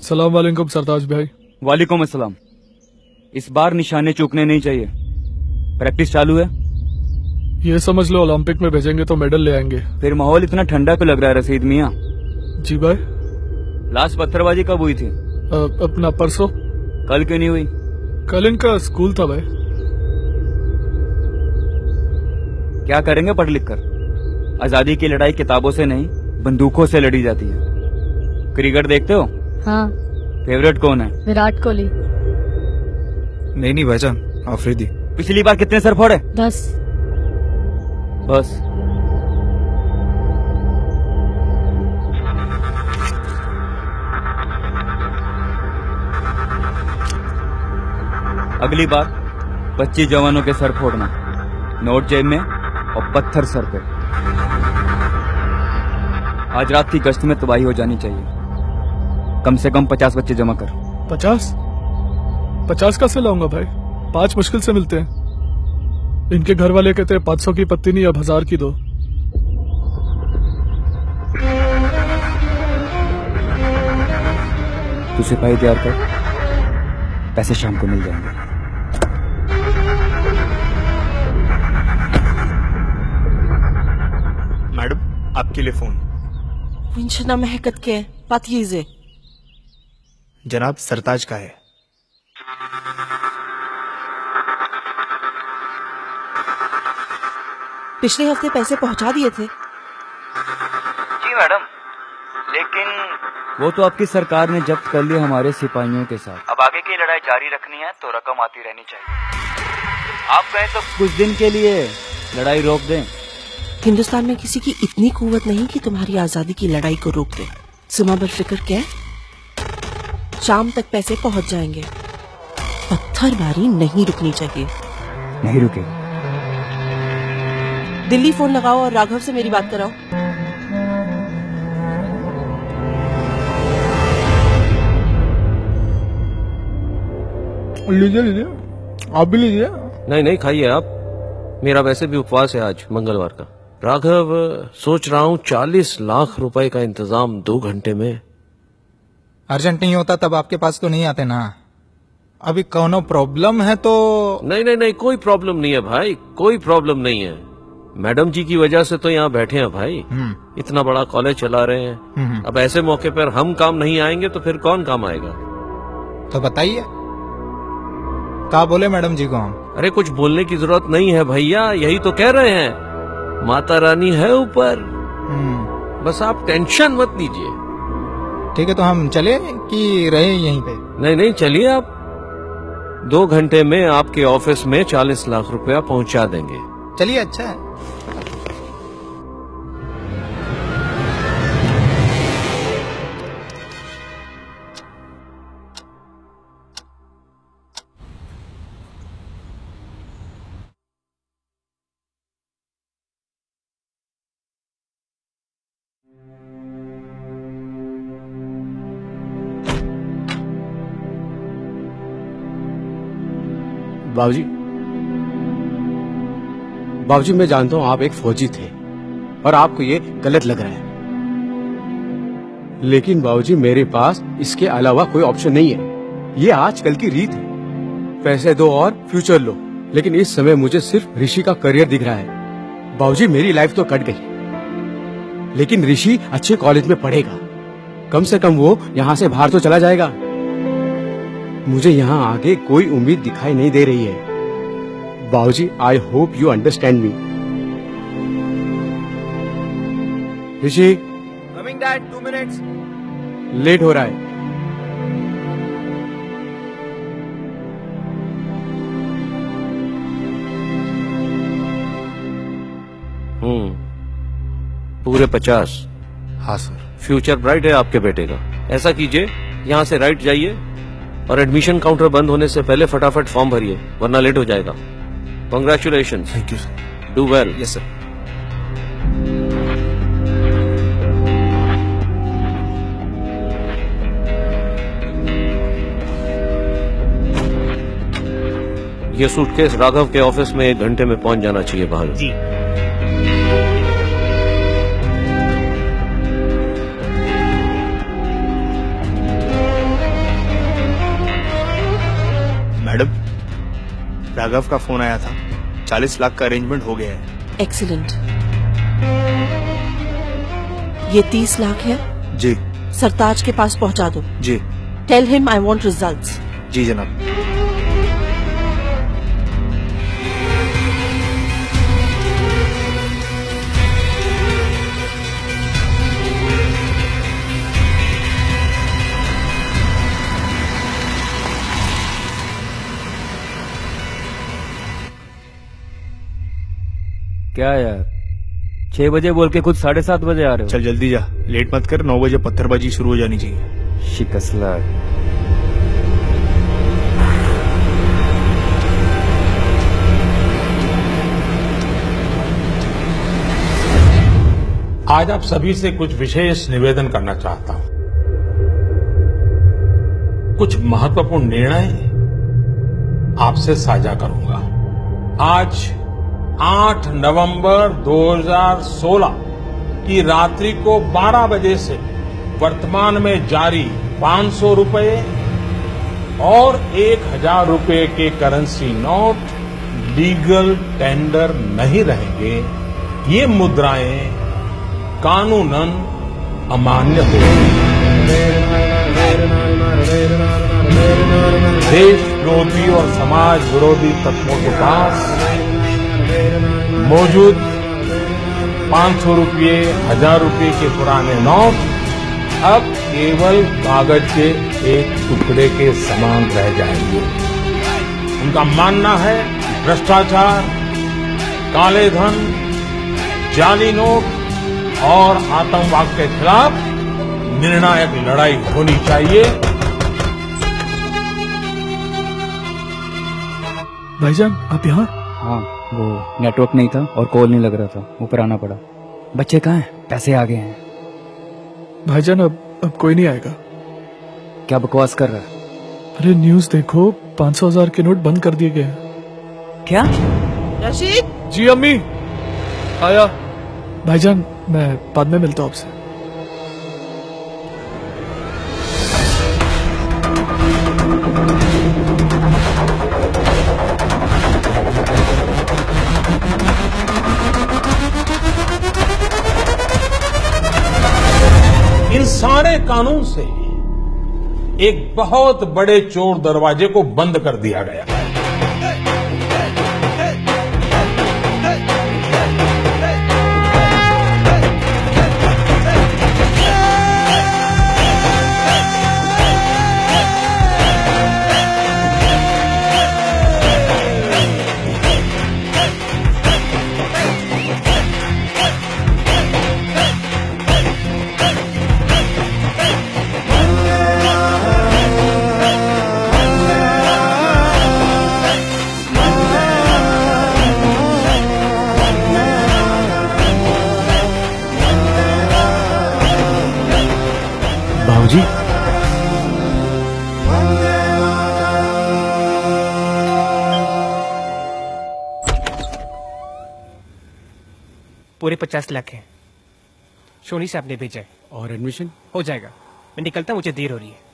सलाम वालेकुम सरताज भाई। वालेकुम अस्सलाम। इस बार निशाने चूकने नहीं चाहिए। प्रैक्टिस चालू है। ये समझ लो ओलंपिक में भेजेंगे तो मेडल ले आएंगे। फिर माहौल इतना ठंडा क्यों लग रहा है रसीद मियाँ? जी भाई। लास्ट पत्थरबाजी कब हुई थी? अपना परसों। कल क्यों नहीं हुई? कल इनका स्कूल था भाई। क्या करेंगे पढ़ लिख कर? आजादी की लड़ाई किताबों से नहीं बंदूकों से लड़ी जाती है। क्रिकेट देखते हो? हाँ। फेवरेट कौन है? विराट कोहली। नहीं भाईजान, आफरीदी। पिछली बार कितने सर फोड़े? 10। बस। अगली बार 25 जवानों के सर फोड़ना, नोट जेब में और पत्थर सर पे। आज रात की गश्त में तबाही हो जानी चाहिए। कम से कम 50 बच्चे जमा कर। 50 कैसे लाऊंगा भाई? 5 मुश्किल से मिलते हैं। इनके घर वाले कहते हैं 500 की पत्ती नहीं, अब 1000 की दो। तू सिपाही तैयार कर, पैसे शाम को मिल जाएंगे। मैडम, आपके लिए फोन। Winchana महकत के पातीजे जनाब सरताज का है। पिछले हफ्ते पैसे पहुंचा दिए थे। जी मैडम, लेकिन वो तो आपकी सरकार ने जब्त कर लिया हमारे सिपाहियों के साथ। अब आगे की लड़ाई जारी रखनी है तो रकम आती रहनी चाहिए। आप कहें तो कुछ दिन के लिए लड़ाई रोक दें। हिंदुस्तान में किसी की इतनी कुव्वत नहीं कि तुम्हारी आजादी की लड़ाई को रोक दे। सुमा फिक्र क्या? शाम तक पैसे पहुंच जाएंगे। पत्थरबारी नहीं रुकनी चाहिए। नहीं रुके। दिल्ली फोन लगाओ और राघव से मेरी बात कराओ। लीजिए, आप भी लीजिए। नहीं खाइए आप, मेरा वैसे भी उपवास है आज मंगलवार का। राघव, सोच रहा हूँ 40 लाख रुपए का इंतजाम 2 घंटे में। अर्जेंट नहीं होता तब आपके पास तो नहीं आते ना। अभी कोनो प्रॉब्लम है तो? नहीं, कोई प्रॉब्लम नहीं है भाई, कोई प्रॉब्लम नहीं है। मैडम जी की वजह से तो यहाँ बैठे हैं भाई। इतना बड़ा कॉलेज चला रहे हैं। अब ऐसे मौके पर हम काम नहीं आएंगे तो फिर कौन काम आएगा? तो बताइए, क्या बोले मैडम जी को हम? अरे कुछ बोलने की जरूरत नहीं है भैया, यही तो कह रहे हैं, माता रानी है ऊपर। बस आप टेंशन मत लीजिए। ठीक है, तो हम चले कि रहे यहीं पे? नहीं, चलिए आप। 2 घंटे में आपके ऑफिस में 40 लाख रुपया पहुंचा देंगे। चलिए, अच्छा है। बाबूजी, मैं जानता हूं आप एक फौजी थे और आपको ये गलत लग रहा है, लेकिन बाबूजी मेरे पास इसके अलावा कोई ऑप्शन नहीं है। ये आजकल की रीत है, पैसे दो और फ्यूचर लो, लेकिन इस समय मुझे सिर्फ ऋषि का करियर दिख रहा है। बाबूजी मेरी लाइफ तो कट गई, लेकिन ऋषि अच्छे कॉलेज में पढ़ेगा, कम से कम वो यहाँ से बाहर तो चला जाएगा। मुझे यहाँ आगे कोई उम्मीद दिखाई नहीं दे रही है। बाबूजी, I hope you understand me. Rishi, coming dad, 2 minutes. Late हो रहा है। पूरे 50। हाँ सर। फ्यूचर ब्राइट है आपके बेटे का। ऐसा कीजिए, यहाँ से राइट जाइए और एडमिशन काउंटर बंद होने से पहले फटाफट फॉर्म भरिए, वरना लेट हो जाएगा। Congratulations. Thank you sir. Do well. Yes sir. ये सूटकेस राघव के ऑफिस में 1 घंटे में पहुंच जाना चाहिए बाहर। जी। राघव का फोन आया था, 40 लाख का अरेंजमेंट हो गया है। एक्सीलेंट। ये 30 लाख है, जी सरताज के पास पहुंचा दो। जी tell him I want results. जी जनाब। क्या यार, 6 बजे बोल के खुद 7:30 बजे आ रहे हो। चल जल्दी जा, लेट मत कर। 9 बजे पत्थरबाजी शुरू हो जानी चाहिए। शिकसला। आज आप सभी से कुछ विशेष निवेदन करना चाहता हूं। कुछ महत्वपूर्ण निर्णय आपसे साझा करूंगा। आज 8 नवंबर 2016 की रात्रि को 12 बजे से वर्तमान में जारी 500 रुपए और 1000 रुपए के करेंसी नोट लीगल टेंडर नहीं रहेंगे। ये मुद्राएं कानूनन अमान्य होगी। देश विरोधी और समाज विरोधी तत्वों के पास मौजूद 500 रुपये, 1000 रुपये के पुराने नोट अब केवल कागज के एक टुकड़े के समान रह जाएंगे। उनका मानना है भ्रष्टाचार, काले धन, जाली नोट और आतंकवाद के खिलाफ निर्णायक लड़ाई होनी चाहिए। भाईजान आप यहाँ? हाँ, वो नेटवर्क नहीं था और कॉल नहीं लग रहा था, ऊपर आना पड़ा। बच्चे कहाँ हैं? पैसे आ गए हैं। भाईजान अब कोई नहीं आएगा। क्या बकवास कर रहा है? अरे न्यूज देखो, 500,000 के नोट बंद कर दिए गए हैं। क्या? रशीद, जी अम्मी आया। भाईजान मैं बाद में मिलता हूँ आपसे। इन सारे कानून से एक बहुत बड़े चोर दरवाजे को बंद कर दिया गया है। बाबूजी, पूरे 50 लाख हैं। सोनी से आपने भेजा है। और एडमिशन हो जाएगा। मैं निकलता हूं, मुझे देर हो रही है।